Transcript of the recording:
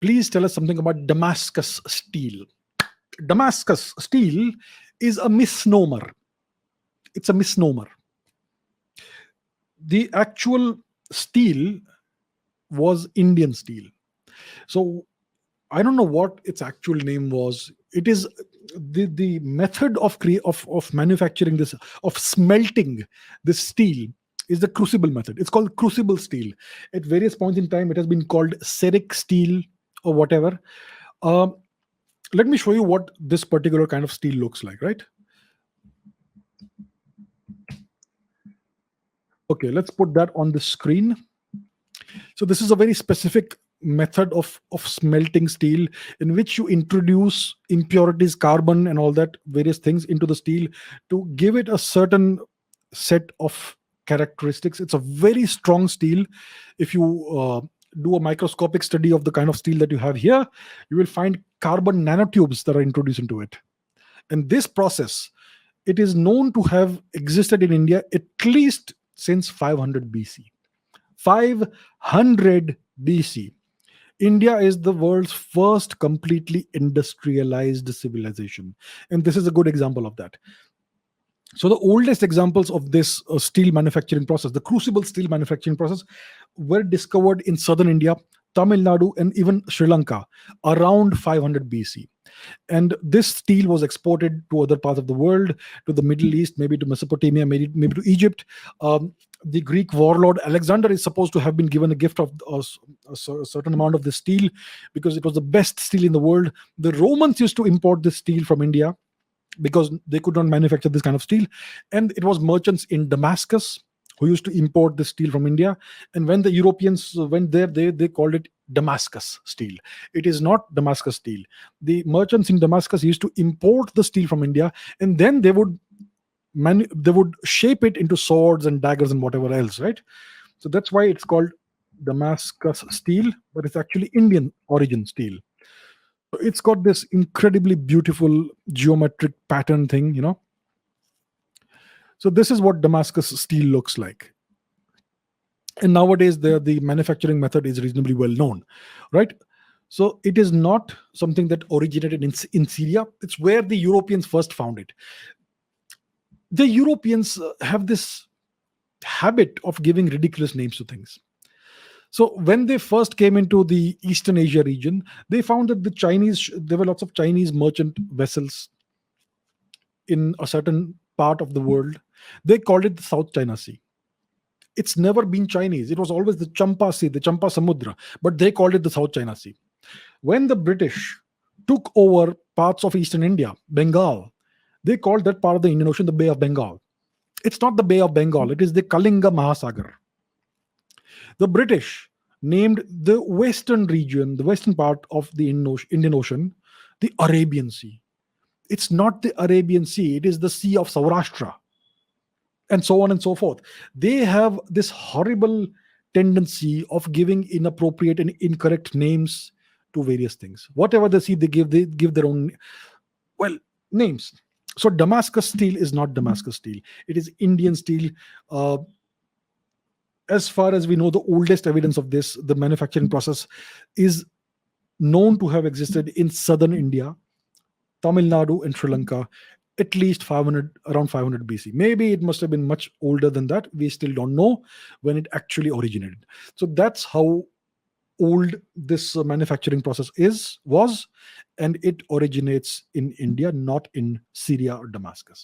Please tell us something about Damascus steel. Damascus steel is a misnomer. It's a misnomer. The actual steel was Indian steel. So I don't know what its actual name was. It is the method of manufacturing this, of smelting this steel, is the crucible method. It's called crucible steel. At various points in time, it has been called ceric steel or whatever. Um, Let me show you what this particular kind of steel looks like. Right? Okay, let's put that on the screen. So this is a very specific method of smelting steel, in which you introduce impurities, carbon and all that various things into the steel to give it a certain set of characteristics. It's a very strong steel. If you do a microscopic study of the kind of steel that you have here, you will find carbon nanotubes that are introduced into it. And this process, it is known to have existed in India at least since 500 BC. 500 BC. India is the world's first completely industrialized civilization. And this is a good example of that. So, the oldest examples of this steel manufacturing process, the crucible steel manufacturing process, were discovered in southern India, Tamil Nadu, and even Sri Lanka around 500 BC. And this steel was exported to other parts of the world, to the Middle East, maybe to Mesopotamia, maybe to Egypt. The Greek warlord Alexander is supposed to have been given a gift of a certain amount of this steel because it was the best steel in the world. The Romans used to import this steel from India because they could not manufacture this kind of steel. And it was merchants in Damascus who used to import this steel from India. And when the Europeans went there, they called it Damascus steel. It is not Damascus steel. The merchants in Damascus used to import the steel from India, and then they would shape it into swords and daggers and whatever else, right? So that's why it's called Damascus steel, but it's actually Indian origin steel. It's got this incredibly beautiful geometric pattern thing. So this is what Damascus steel looks like. And nowadays the manufacturing method is reasonably well known, right? So it is not something that originated in Syria. It's where the Europeans first found it. The Europeans have this habit of giving ridiculous names to things. So when they first came into the Eastern Asia region, they found that there were lots of Chinese merchant vessels in a certain part of the world. They called it the South China Sea. It's never been Chinese. It was always the Champa Sea, the Champa Samudra, but they called it the South China Sea. When the British took over parts of Eastern India, Bengal, they called that part of the Indian Ocean the Bay of Bengal. It's not the Bay of Bengal, it is the Kalinga Mahasagar. The British named the western region, the western part of the Indian Ocean, the Arabian Sea. It's not the Arabian Sea, it is the Sea of Saurashtra, and so on and so forth. They have this horrible tendency of giving inappropriate and incorrect names to various things. Whatever they see, they give their own, names. So Damascus steel is not Damascus steel. It is Indian steel. As far as we know, the oldest evidence of this, the manufacturing process, is known to have existed in southern India, Tamil Nadu, and Sri Lanka, at least around 500 BC. Maybe it must have been much older than that. We still don't know when it actually originated. So that's how old this manufacturing process was, and it originates in India, not in Syria or Damascus.